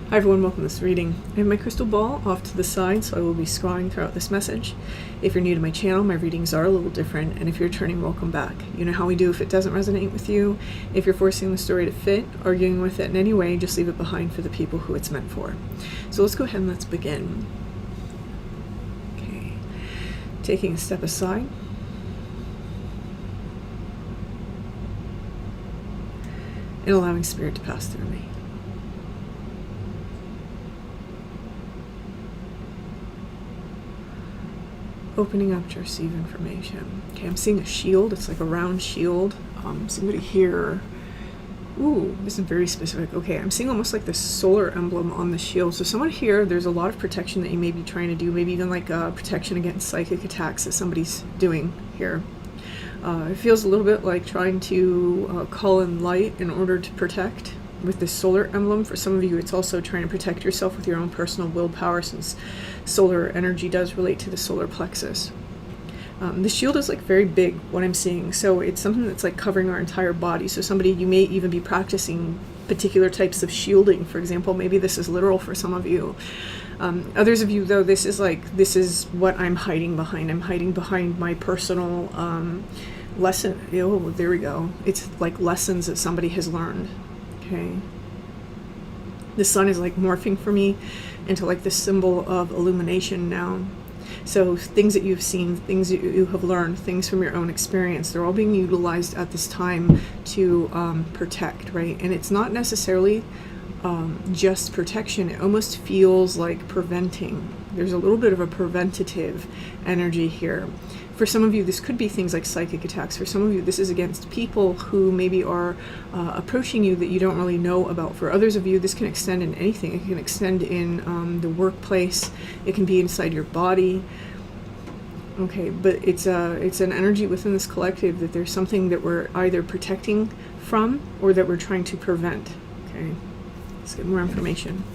Hi everyone, welcome to this reading. I have my crystal ball off to the side, so I will be scrying throughout this message. If you're new to my channel, my readings are a little different, and if you're returning, welcome back. You know how we do if it doesn't resonate with you. If you're forcing the story to fit, arguing with it in any way, just leave it behind for the people who it's meant for. So let's go ahead and let's begin. Okay, taking a step aside. And allowing spirit to pass through me. Opening up to receive information. Okay, I'm seeing a shield. It's like a round shield. Somebody here. Ooh, this is very specific. Okay, I'm seeing almost like the solar emblem on the shield. So someone here, there's a lot of protection that you may be trying to do. Maybe even like protection against psychic attacks that somebody's doing here. It feels a little bit like trying to call in light in order to protect. With this solar emblem, for some of you, it's also trying to protect yourself with your own personal willpower, since solar energy does relate to the solar plexus. The shield is like very big, what I'm seeing, so it's something that's like covering our entire body. So somebody, you may even be practicing particular types of shielding. For example, maybe this is literal for some of you. Others of you, though, this is what I'm hiding behind. I'm hiding behind my personal lesson. Oh, there we go. It's like lessons that somebody has learned. Okay. The sun is like morphing for me into like this symbol of illumination now. So things that you've seen, things that you have learned, things from your own experience, they're all being utilized at this time to protect, right? And it's not necessarily just protection. It almost feels like preventing. There's a little bit of a preventative energy here. For some of you, this could be things like psychic attacks. For some of you, this is against people who maybe are approaching you that you don't really know about. For others of you, this can extend in anything. It can extend in the workplace. It can be inside your body. Okay, but it's an energy within this collective that there's something that we're either protecting from or that we're trying to prevent. Okay, let's get more information.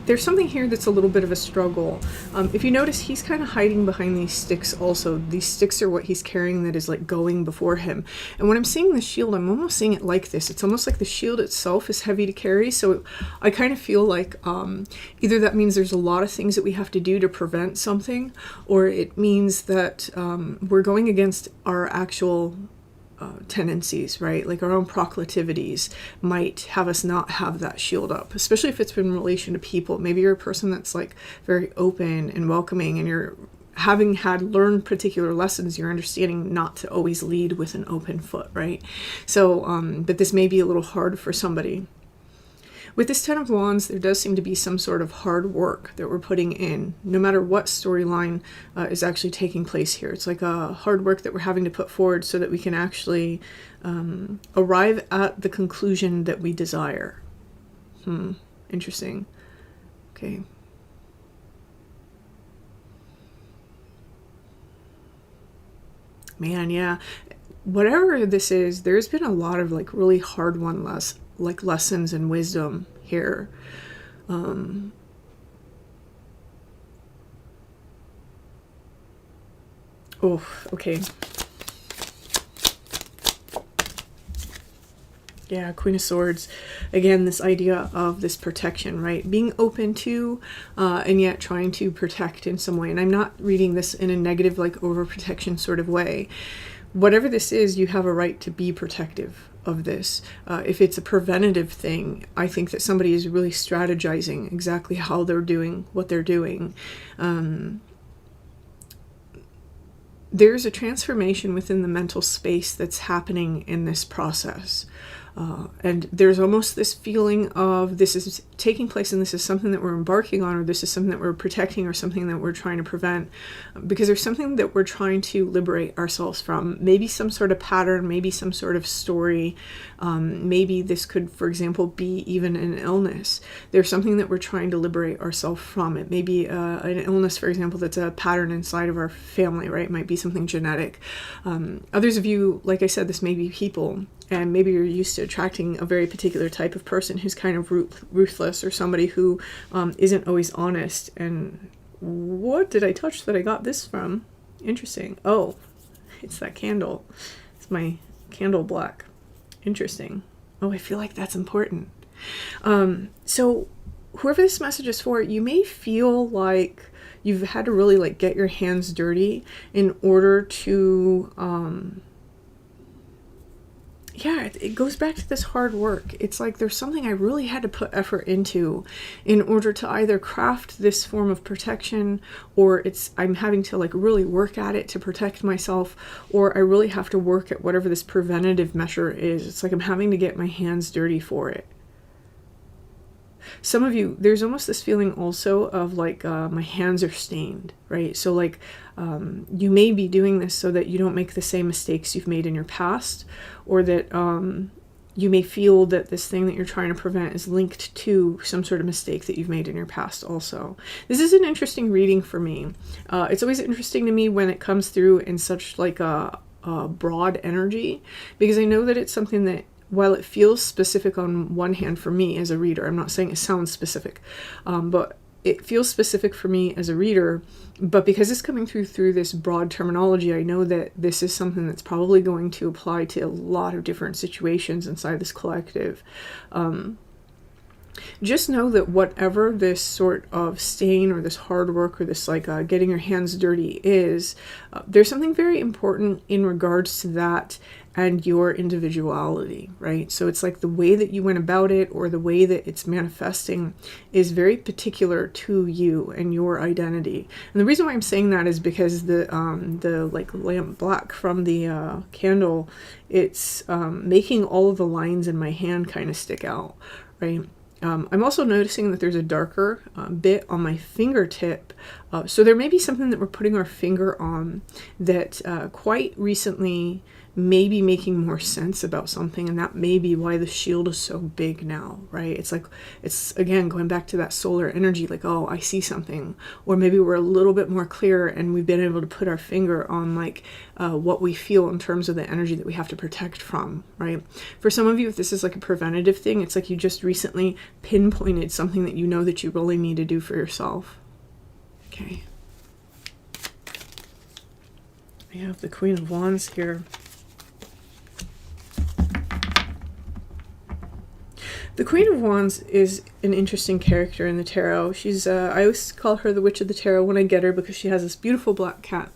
There's something here that's a little bit of a struggle. If you notice, he's kind of hiding behind these sticks also. These sticks are what he's carrying that is like going before him. And when I'm seeing the shield, I'm almost seeing it like this. It's almost like the shield itself is heavy to carry. So I kind of feel like either that means there's a lot of things that we have to do to prevent something, or it means that we're going against our actual tendencies, right? Like our own proclivities might have us not have that shield up, especially if it's in relation to people. Maybe you're a person that's like very open and welcoming, and you're having learned particular lessons, you're understanding not to always lead with an open foot, right? So, but this may be a little hard for somebody. With this Ten of Wands, there does seem to be some sort of hard work that we're putting in, no matter what storyline is actually taking place here. It's like a hard work that we're having to put forward so that we can actually arrive at the conclusion that we desire. Interesting. Okay. Man, yeah. Whatever this is, there's been a lot of like really hard lessons and wisdom here. Oh, okay. Yeah, Queen of Swords. Again, this idea of this protection, right? Being open to, and yet trying to protect in some way. And I'm not reading this in a negative, like overprotection sort of way. Whatever this is, you have a right to be protective of this. If it's a preventative thing, I think that somebody is really strategizing exactly how they're doing what they're doing. There's a transformation within the mental space that's happening in this process. And there's almost this feeling of this is taking place and this is something that we're embarking on, or this is something that we're protecting, or something that we're trying to prevent, because there's something that we're trying to liberate ourselves from. Maybe some sort of pattern, maybe some sort of story. Maybe this could, for example, be even an illness. There's something that we're trying to liberate ourselves from. It may be an illness, for example, that's a pattern inside of our family, right? It might be something genetic. Others of you, like I said, this may be people. And maybe you're used to attracting a very particular type of person who's kind of ruthless, or somebody who isn't always honest. And what did I touch that I got this from? Interesting. Oh, it's that candle. It's my candle black. Interesting. Oh, I feel like that's important. So whoever this message is for, you may feel like you've had to really like get your hands dirty in order to, yeah, it goes back to this hard work. It's like there's something I really had to put effort into in order to either craft this form of protection, or I'm having to like really work at it to protect myself, or I really have to work at whatever this preventative measure is. It's like I'm having to get my hands dirty for it. Some of you, there's almost this feeling also of like my hands are stained, right? So like you may be doing this so that you don't make the same mistakes you've made in your past, or that you may feel that this thing that you're trying to prevent is linked to some sort of mistake that you've made in your past also. This is an interesting reading for me. It's always interesting to me when it comes through in such like a broad energy, because I know that it's something that, while it feels specific on one hand for me as a reader, I'm not saying it sounds specific, but it feels specific for me as a reader, but because it's coming through this broad terminology, I know that this is something that's probably going to apply to a lot of different situations inside this collective. Just know that whatever this sort of stain or this hard work or this like getting your hands dirty is, there's something very important in regards to that and your individuality, right? So it's like the way that you went about it or the way that it's manifesting is very particular to you and your identity. And the reason why I'm saying that is because the like lamp black from the candle, it's making all of the lines in my hand kind of stick out, right? I'm also noticing that there's a darker bit on my fingertip. So there may be something that we're putting our finger on that quite recently may be making more sense about something, and that may be why the shield is so big now, right? It's like, it's again going back to that solar energy, like, oh, I see something. Or maybe we're a little bit more clear and we've been able to put our finger on like what we feel in terms of the energy that we have to protect from, right? For some of you, if this is like a preventative thing, it's like you just recently pinpointed something that you know that you really need to do for yourself. Okay. I have the Queen of Wands here. The Queen of Wands is an interesting character in the tarot. She's, I always call her the Witch of the Tarot when I get her, because she has this beautiful black cat.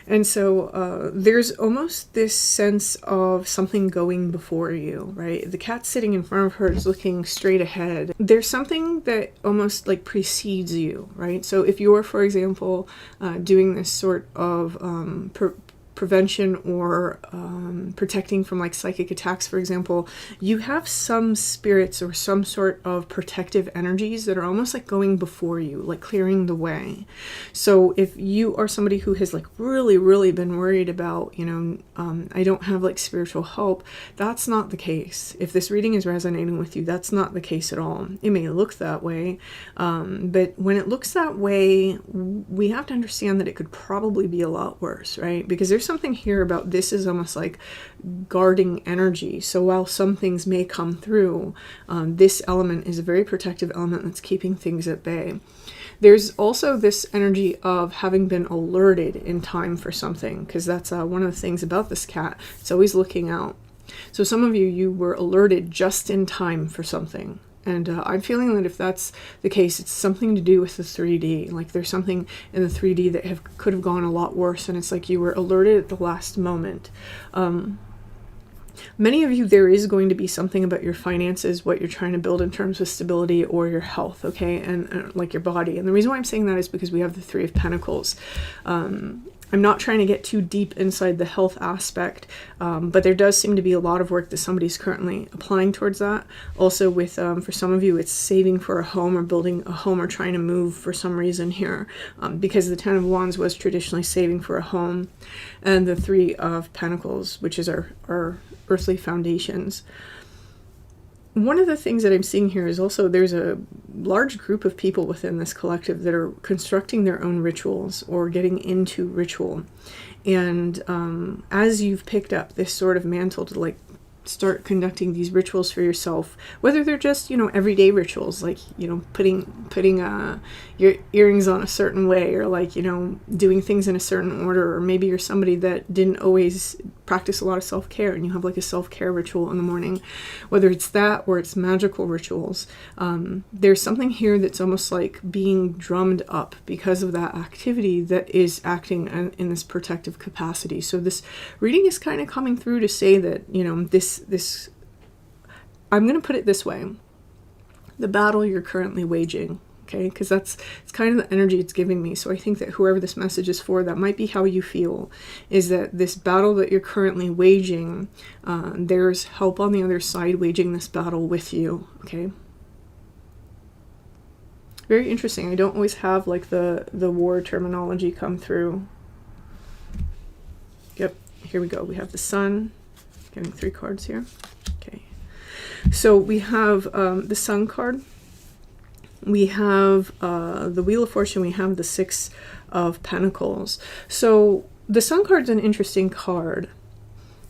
And so there's almost this sense of something going before you, right? The cat sitting in front of her is looking straight ahead. There's something that almost like precedes you, right? So if you're, for example, doing this sort of prevention or protecting from like psychic attacks, for example, you have some spirits or some sort of protective energies that are almost like going before you, like clearing the way. So if you are somebody who has like really been worried about, you know, I don't have like spiritual help, that's not the case. If this reading is resonating with you, that's not the case at all. It may look that way, but when it looks that way, we have to understand that it could probably be a lot worse, right? Because there's something here about this is almost like guarding energy. So while some things may come through, this element is a very protective element that's keeping things at bay. There's also this energy of having been alerted in time for something, because that's one of the things about this cat. It's always looking out. So some of you were alerted just in time for something. And I'm feeling that if that's the case, it's something to do with the 3D. Like there's something in the 3D that could have gone a lot worse, and it's like you were alerted at the last moment. Many of you, there is going to be something about your finances, what you're trying to build in terms of stability or your health, okay, and like your body. And the reason why I'm saying that is because we have the Three of Pentacles. I'm not trying to get too deep inside the health aspect, but there does seem to be a lot of work that somebody's currently applying towards that. Also with, for some of you, it's saving for a home or building a home or trying to move for some reason here, because the Ten of Wands was traditionally saving for a home, and the Three of Pentacles, which is our earthly foundations. One of the things that I'm seeing here is also there's a large group of people within this collective that are constructing their own rituals or getting into ritual. And as you've picked up this sort of mantle to like start conducting these rituals for yourself, whether they're just, you know, everyday rituals, like, you know, putting your earrings on a certain way, or like, you know, doing things in a certain order, or maybe you're somebody that didn't always practice a lot of self-care and you have like a self-care ritual in the morning, whether it's that or it's magical rituals. There's something here that's almost like being drummed up because of that activity that is acting in this protective capacity. So this reading is kind of coming through to say that, you know, this I'm going to put it this way: the battle you're currently waging, okay, because it's kind of the energy it's giving me. So I think that whoever this message is for, that might be how you feel, is that this battle that you're currently waging, there's help on the other side waging this battle with you, okay? Very interesting. I don't always have like the war terminology come through. Yep, here we go. We have the Sun. Getting 3 cards here. Okay. So we have the Sun card. We have the Wheel of Fortune. We have the 6 of Pentacles. So the Sun card's an interesting card.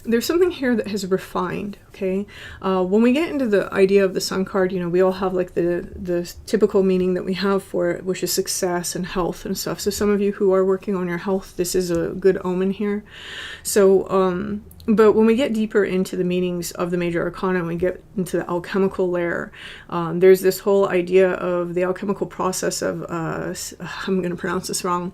There's something here that has refined, okay? When we get into the idea of the Sun card, you know, we all have like the typical meaning that we have for it, which is success and health and stuff. So some of you who are working on your health, this is a good omen here. So, but when we get deeper into the meanings of the Major Arcana and we get into the alchemical layer, there's this whole idea of the alchemical process of, I'm going to pronounce this wrong,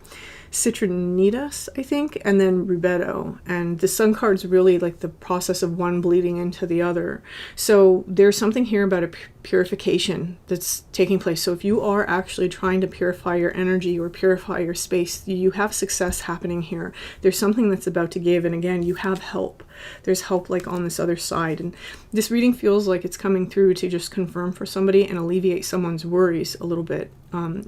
Citrinitas, I think, and then Rubedo. And the Sun card's really like the process of one bleeding into the other. So there's something here about a purification that's taking place. So if you are actually trying to purify your energy or purify your space, you have success happening here. There's something that's about to give, and again, you have help. There's help like on this other side. And this reading feels like it's coming through to just confirm for somebody and alleviate someone's worries a little bit.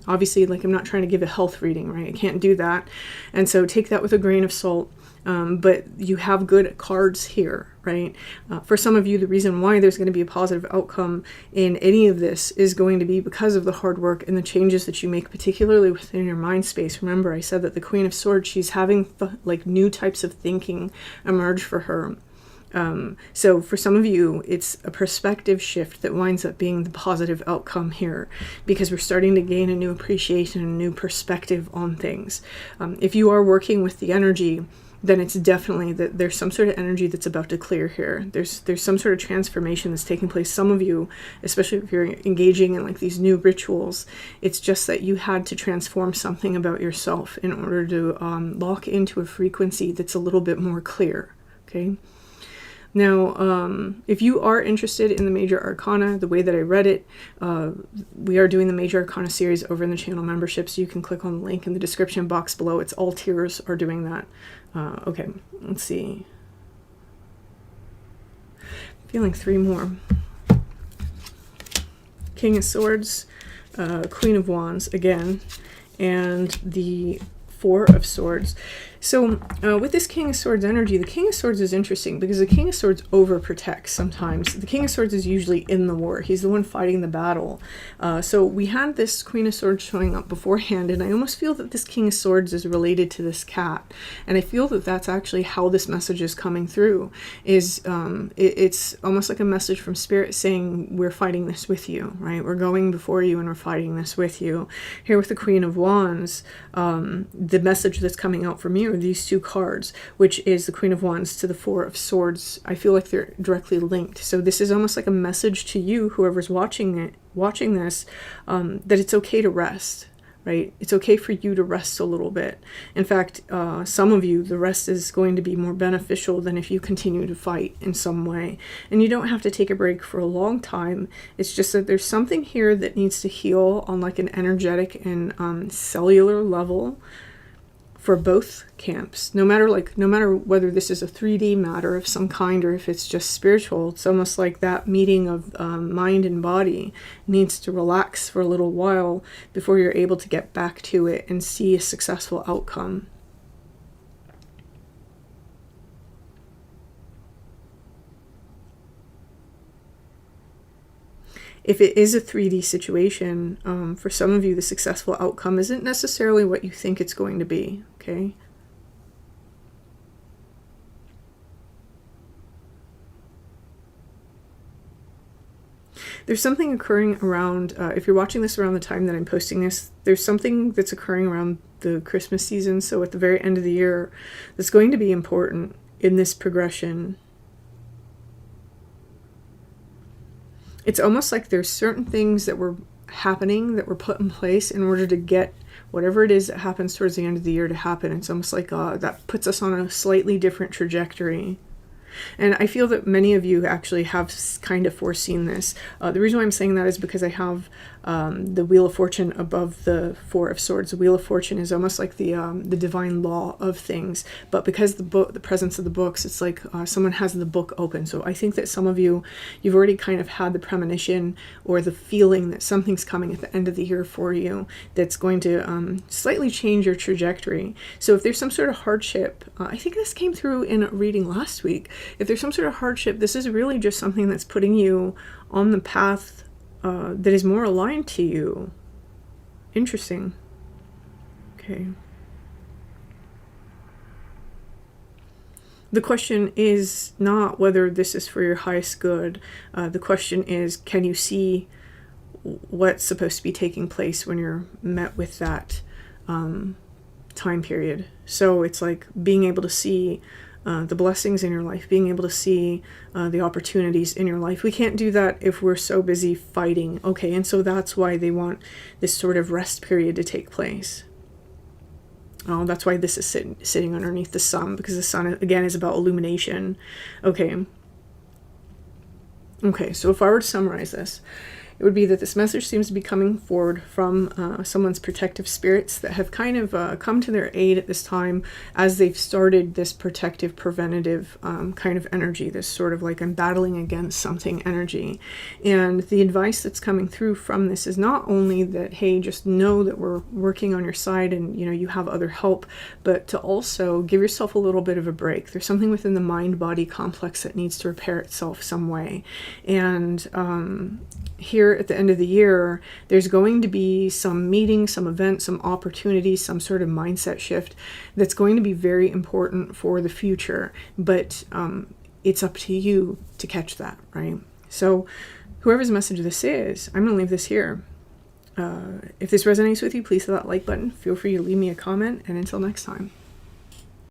Obviously, like, I'm not trying to give a health reading, right? I can't do that. And so take that with a grain of salt. But you have good cards here, right? For some of you, the reason why there's going to be a positive outcome in any of this is going to be because of the hard work and the changes that you make, particularly within your mind space. Remember, I said that the Queen of Swords, she's having like new types of thinking emerge for her. So for some of you, it's a perspective shift that winds up being the positive outcome here, because we're starting to gain a new appreciation and a new perspective on things. If you are working with the energy, then it's definitely that there's some sort of energy that's about to clear here. There's some sort of transformation that's taking place. Some of you, especially if you're engaging in like these new rituals, it's just that you had to transform something about yourself in order to lock into a frequency that's a little bit more clear, okay? Now, if you are interested in the Major Arcana, the way that I read it, we are doing the Major Arcana series over in the channel membership, so you can click on the link in the description box below. It's all tiers are doing that. Okay, let's see. Feeling 3 more. King of Swords, Queen of Wands again, and the 4 of Swords. So with this King of Swords energy, the King of Swords is interesting because the King of Swords overprotects sometimes. The King of Swords is usually in the war. He's the one fighting the battle. So we had this Queen of Swords showing up beforehand, and I almost feel that this King of Swords is related to this cat. And I feel that that's actually how this message is coming through. Is it's almost like a message from Spirit saying, we're fighting this with you, right? We're going before you and we're fighting this with you. Here with the Queen of Wands, the message that's coming out from you, these 2 cards, which is the Queen of Wands to the 4 of Swords. I feel like they're directly linked. So this is almost like a message to you, whoever's watching this, that it's okay to rest, right? It's okay for you to rest a little bit. In fact, some of you, the rest is going to be more beneficial than if you continue to fight in some way. And you don't have to take a break for a long time. It's just that there's something here that needs to heal on like an energetic and cellular level for both camps. No matter whether this is a 3D matter of some kind or if it's just spiritual, it's almost like that meeting of mind and body needs to relax for a little while before you're able to get back to it and see a successful outcome. If it is a 3D situation, for some of you, the successful outcome isn't necessarily what you think it's going to be, okay? There's something occurring around, if you're watching this around the time that I'm posting this, there's something that's occurring around the Christmas season, so at the very end of the year, that's going to be important in this progression. It's almost like there's certain things that were happening that were put in place in order to get whatever it is that happens towards the end of the year to happen. It's almost like that puts us on a slightly different trajectory. And I feel that many of you actually have kind of foreseen this. The reason why I'm saying that is because I have the Wheel of Fortune above the Four of Swords. The Wheel of Fortune is almost like the divine law of things. But because the presence of the books, it's like someone has the book open. So I think that some of you've already kind of had the premonition or the feeling that something's coming at the end of the year for you that's going to slightly change your trajectory. So if there's some sort of hardship, I think this came through in a reading last week. If there's some sort of hardship, this is really just something that's putting you on the path that is more aligned to you. Interesting. Okay. The question is not whether this is for your highest good. The question is, can you see what's supposed to be taking place when you're met with that time period? So it's like being able to see the blessings in your life, being able to see the opportunities in your life. We can't do that if we're so busy fighting. Okay, and so that's why they want this sort of rest period to take place. Oh, that's why this is sitting underneath the sun, because the sun, again, is about illumination. Okay. Okay, so if I were to summarize this, it would be that this message seems to be coming forward from someone's protective spirits that have kind of come to their aid at this time as they've started this protective, preventative kind of energy, this sort of like I'm battling against something energy. And the advice that's coming through from this is not only that, hey, just know that we're working on your side and, you know, you have other help, but to also give yourself a little bit of a break. There's something within the mind-body complex that needs to repair itself some way. And here at the end of the year, there's going to be some meeting, some event, some opportunity, some sort of mindset shift that's going to be very important for the future. But it's up to you to catch that, right? So whoever's message this is, I'm going to leave this here. If this resonates with you, please hit that like button. Feel free to leave me a comment. And until next time.